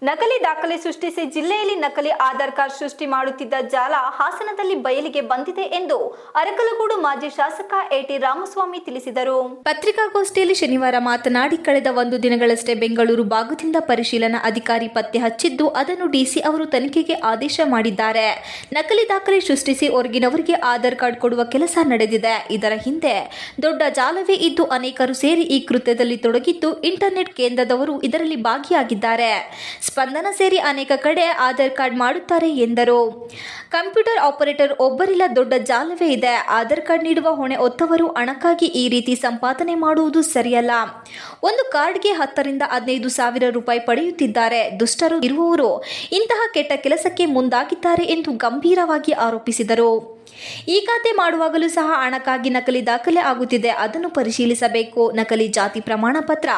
ನಕಲಿ ದಾಖಲೆ ಸೃಷ್ಟಿಸಿ ಜಿಲ್ಲೆಯಲ್ಲಿ ನಕಲಿ ಆಧಾರ್ ಕಾರ್ಡ್ ಸೃಷ್ಟಿ ಮಾಡುತ್ತಿದ್ದ ಜಾಲ ಹಾಸನದಲ್ಲಿ ಬಯಲಿಗೆ ಬಂದಿದೆ ಎಂದು ಅರಕಲಗೂಡು ಮಾಜಿ ಶಾಸಕ ಎಟಿ ರಾಮಸ್ವಾಮಿ ತಿಳಿಸಿದರು. ಪತ್ರಿಕಾಗೋಷ್ಠಿಯಲ್ಲಿ ಶನಿವಾರ ಮಾತನಾಡಿ, ಕಳೆದ 1 ದಿನಗಳಷ್ಟೇ ಬೆಂಗಳೂರು ಭಾಗದಿಂದ ಪರಿಶೀಲನಾ ಅಧಿಕಾರಿ ಪತ್ತೆ ಹಚ್ಚಿದ್ದು ಅದನ್ನು ಡಿಸಿ ಅವರು ತನಿಖೆಗೆ ಆದೇಶ ಮಾಡಿದ್ದಾರೆ. ನಕಲಿ ದಾಖಲೆ ಸೃಷ್ಟಿಸಿ ಹೊರಗಿನವರಿಗೆ ಆಧಾರ್ ಕಾರ್ಡ್ ಕೊಡುವ ಕೆಲಸ ನಡೆದಿದೆ. ಇದರ ಹಿಂದೆ ದೊಡ್ಡ ಜಾಲವೇ ಇದ್ದು ಅನೇಕರು ಸೇರಿ ಈ ಕೃತ್ಯದಲ್ಲಿ ತೊಡಗಿದ್ದು ಇಂಟರ್ನೆಟ್ ಕೇಂದ್ರದವರು ಇದರಲ್ಲಿ ಭಾಗಿಯಾಗಿದ್ದಾರೆ. ಸ್ಪಂದನ ಸೇರಿ ಅನೇಕ ಕಡೆ ಆಧಾರ್ ಕಾರ್ಡ್ ಮಾಡುತ್ತಾರೆ ಎಂದರು. ಕಂಪ್ಯೂಟರ್ ಆಪರೇಟರ್ ಒಬ್ಬರಿಲ್ಲ, ದೊಡ್ಡ ಜಾಲವೇ ಇದೆ. ಆಧಾರ್ ಕಾರ್ಡ್ ನೀಡುವ ಹೊಣೆ ಹೊತ್ತವರು ಹಣಕ್ಕಾಗಿ ಈ ರೀತಿ ಸಂಪಾದನೆ ಮಾಡುವುದು ಸರಿಯಲ್ಲ. ಒಂದು ಕಾರ್ಡ್ಗೆ 10 ರಿಂದ 15 ಸಾವಿರ ರೂಪಾಯಿ ಪಡೆಯುತ್ತಿದ್ದಾರೆ. ದುಷ್ಟರು ಇರುವವರು ಇಂತಹ ಕೆಟ್ಟ ಕೆಲಸಕ್ಕೆ ಮುಂದಾಗಿದ್ದಾರೆ ಎಂದು ಗಂಭೀರವಾಗಿ ಆರೋಪಿಸಿದರು. ಈ ಖಾತೆ ಮಾಡುವಾಗಲೂ ಸಹ ಹಣಕ್ಕಾಗಿ ನಕಲಿ ದಾಖಲೆ ಆಗುತ್ತಿದೆ, ಅದನ್ನು ಪರಿಶೀಲಿಸಬೇಕು. ನಕಲಿ ಜಾತಿ ಪ್ರಮಾಣ ಪತ್ರ,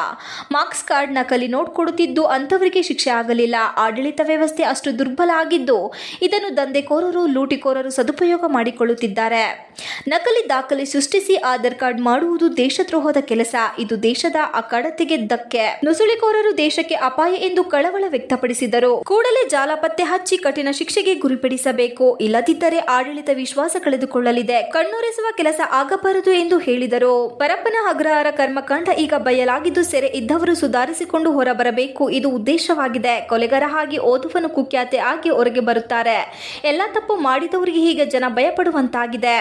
ಮಾರ್ಕ್ಸ್ ಕಾರ್ಡ್, ನಕಲಿ ನೋಟ್ ಕೊಡುತ್ತಿದ್ದು ಅಂಥವರಿಗೆ ಶಿಕ್ಷೆ ಆಗಲಿಲ್ಲ. ಆಡಳಿತ ವ್ಯವಸ್ಥೆ ಅಷ್ಟು ದುರ್ಬಲ ಆಗಿದ್ದು ಇದನ್ನು ದಂಧೆಕೋರರು, ಲೂಟಿಕೋರರು ಸದುಪಯೋಗ ಮಾಡಿಕೊಳ್ಳುತ್ತಿದ್ದಾರೆ. ನಕಲಿ ದಾಖಲೆ ಸೃಷ್ಟಿಸಿ ಆಧಾರ್ ಕಾರ್ಡ್ ಮಾಡುವುದು ದೇಶದ್ರೋಹದ ಕೆಲಸ. ಇದು ದೇಶದ ಅಖಂಡತೆಗೆ ಧಕ್ಕೆ. ನುಸುಳಿಕೋರರು ದೇಶಕ್ಕೆ ಅಪಾಯ ಎಂದು ಕಳವಳ ವ್ಯಕ್ತಪಡಿಸಿದರು. ಕೂಡಲೇ ಜಾಲ ಪತ್ತೆ ಹಚ್ಚಿ ಕಠಿಣ ಶಿಕ್ಷೆಗೆ ಗುರಿಪಡಿಸಬೇಕು. ಇಲ್ಲದಿದ್ದರೆ ಆಡಳಿತ ವಿಶ್ವಾಸ ಕಳೆದುಕೊಳ್ಳಲಿದೆ. ಕಣ್ಣೊರೆಸುವ ಕೆಲಸ ಆಗಬಾರದು ಎಂದು ಹೇಳಿದರು. ಪರಪ್ಪನ ಅಗ್ರಹಾರ ಕರ್ಮಕಾಂಡ ಈಗ ಬಯಲಾಗಿದ್ದು ಸೆರೆ ಇದ್ದವರು ಸುಧಾರಿಸಿಕೊಂಡು ಹೊರಬರಬೇಕು. ಇದು ಉದ್ದೇಶವಾಗಿದೆ. ಕೊಲೆಗಾರ ಆಗಿ ಓದುವನು ಕುಖ್ಯಾತೆ ಆಗಿ ಹೊರಗೆ ಬರುತ್ತಾರೆ. ಎಲ್ಲ ತಪ್ಪು ಮಾಡಿದವರಿಗೆ ಹೀಗೆ ಜನ ಭಯಪಡುವಂತಾಗಿದೆ.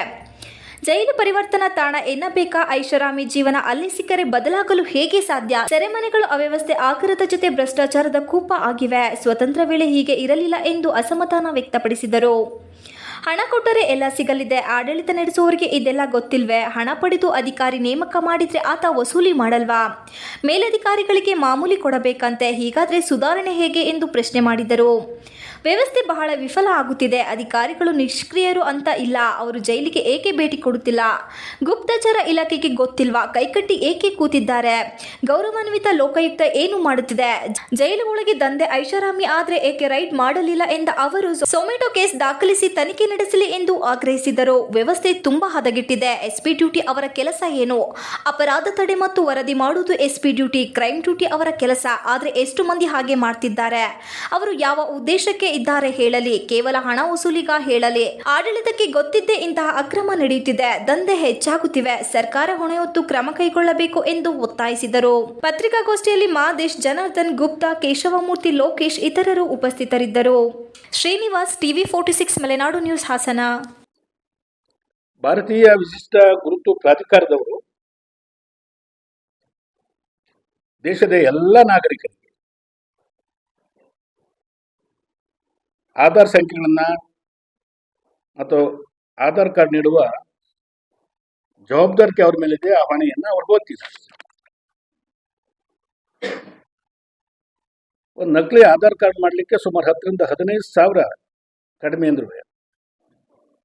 ಜೈಲು ಪರಿವರ್ತನಾ ತಾಣ ಎನ್ನಬೇಕಾ? ಐಷಾರಾಮಿ ಜೀವನ ಅಲ್ಲಿ ಸಿಕ್ಕರೆ ಬದಲಾಗಲು ಹೇಗೆ ಸಾಧ್ಯ? ಸೆರೆಮನೆಗಳು ಅವ್ಯವಸ್ಥೆ ಆಗರದ ಜೊತೆ ಭ್ರಷ್ಟಾಚಾರದ ಕೂಪ ಆಗಿವೆ. ಸ್ವತಂತ್ರ ವೇಳೆ ಹೀಗೆ ಇರಲಿಲ್ಲ ಎಂದು ಅಸಮಾಧಾನ ವ್ಯಕ್ತಪಡಿಸಿದರು. ಹಣ ಕೊಟ್ಟರೆ ಎಲ್ಲ ಸಿಗಲಿದೆ. ಆಡಳಿತ ನಡೆಸುವವರಿಗೆ ಇದೆಲ್ಲ ಗೊತ್ತಿಲ್ವೇ? ಹಣ ಪಡೆದು ಅಧಿಕಾರಿ ನೇಮಕ ಮಾಡಿದ್ರೆ ಆತ ವಸೂಲಿ ಮಾಡಲ್ವಾ? ಮೇಲಧಿಕಾರಿಗಳಿಗೆ ಮಾಮೂಲಿ ಕೊಡಬೇಕಂತೆ. ಹೀಗಾದ್ರೆ ಸುಧಾರಣೆ ಹೇಗೆ ಎಂದು ಪ್ರಶ್ನೆ ಮಾಡಿದರು. ವ್ಯವಸ್ಥೆ ಬಹಳ ವಿಫಲ ಆಗುತ್ತಿದೆ. ಅಧಿಕಾರಿಗಳು ನಿಷ್ಕ್ರಿಯರು ಅಂತ ಇಲ್ಲ. ಅವರು ಜೈಲಿಗೆ ಏಕೆ ಭೇಟಿ ಕೊಡುತ್ತಿಲ್ಲ? ಗುಪ್ತಚರ ಇಲಾಖೆಗೆ ಗೊತ್ತಿಲ್ವಾ? ಕೈಕಟ್ಟಿ ಏಕೆ ಕೂತಿದ್ದಾರೆ? ಗೌರವಾನ್ವಿತ ಲೋಕಾಯುಕ್ತ ಏನು ಮಾಡುತ್ತಿದೆ? ಜೈಲುಗಳಿಗೆ ದಂಧೆ ಐಷಾರಾಮಿ ಆದ್ರೆ ಏಕೆ ರೈಡ್ ಮಾಡಲಿಲ್ಲ ಎಂದ ಅವರು ಸೊಮೆಟೊ ಕೇಸ್ ದಾಖಲಿಸಿ ತನಿಖೆ ನಡೆಸಲಿ ಎಂದು ಆಗ್ರಹಿಸಿದರು. ವ್ಯವಸ್ಥೆ ತುಂಬಾ ಹದಗೆಟ್ಟಿದೆ. ಎಸ್ಪಿ ಡ್ಯೂಟಿ ಅವರ ಕೆಲಸ ಏನು? ಅಪರಾಧ ತಡೆ ಮತ್ತು ವರದಿ ಮಾಡುವುದು ಎಸ್ಪಿ ಡ್ಯೂಟಿ. ಕ್ರೈಮ್ ಡ್ಯೂಟಿ ಅವರ ಕೆಲಸ. ಆದ್ರೆ ಎಷ್ಟು ಮಂದಿ ಹಾಗೆ ಮಾಡ್ತಿದ್ದಾರೆ? ಅವರು ಯಾವ ಉದ್ದೇಶಕ್ಕೆ ಇದ್ದಾರೆ ಹೇಳಲಿ? ಕೇವಲ ಹಣ ವಸೂಲಿಗ ಹೇಳಲಿ? ಆಡಳಿತಕ್ಕೆ ಗೊತ್ತಿದ್ದೇ ಇಂತಹ ಅಕ್ರಮ ನಡೆಯುತ್ತಿದೆ. ದಂಧೆ ಹೆಚ್ಚಾಗುತ್ತಿವೆ. ಸರ್ಕಾರ ಹೊಣೆ ಹೊತ್ತು ಕ್ರಮ ಕೈಗೊಳ್ಳಬೇಕು ಎಂದು ಒತ್ತಾಯಿಸಿದರು. ಪತ್ರಿಕಾಗೋಷ್ಠಿಯಲ್ಲಿ ಮಾದೇಶ್, ಜನಾರ್ದನ್, ಗುಪ್ತಾ, ಕೇಶವಮೂರ್ತಿ, ಲೋಕೇಶ್ ಇತರರು ಉಪಸ್ಥಿತರಿದ್ದರು. Srinivas, TV 46 Malenadu news, Hassan. ಭಾರತೀಯ ವಿಶಿಷ್ಟ ಗುರುತು ಪ್ರಾಧಿಕಾರದವರು ದೇಶದ ಎಲ್ಲ ನಾಗರಿಕರಿಗೆ ಆಧಾರ್ ಸಂಖ್ಯೆಗಳನ್ನು ಮತ್ತು ಆಧಾರ್ ಕಾರ್ಡ್ ನೀಡುವ ಜವಾಬ್ದಾರಿಕೆ ಅವ್ರ ಮೇಲಿದೆ. ಆ ಹೊಣೆಯನ್ನು ಅವ್ರು ಹೊತ್ತಿದ್ದಾರೆ. ಒಂದು ನಕಲಿ ಆಧಾರ್ ಕಾರ್ಡ್ ಮಾಡಲಿಕ್ಕೆ ಸುಮಾರು 10 ರಿಂದ 15 ಸಾವಿರ ಕಡಿಮೆ ಅಂದ್ರೂ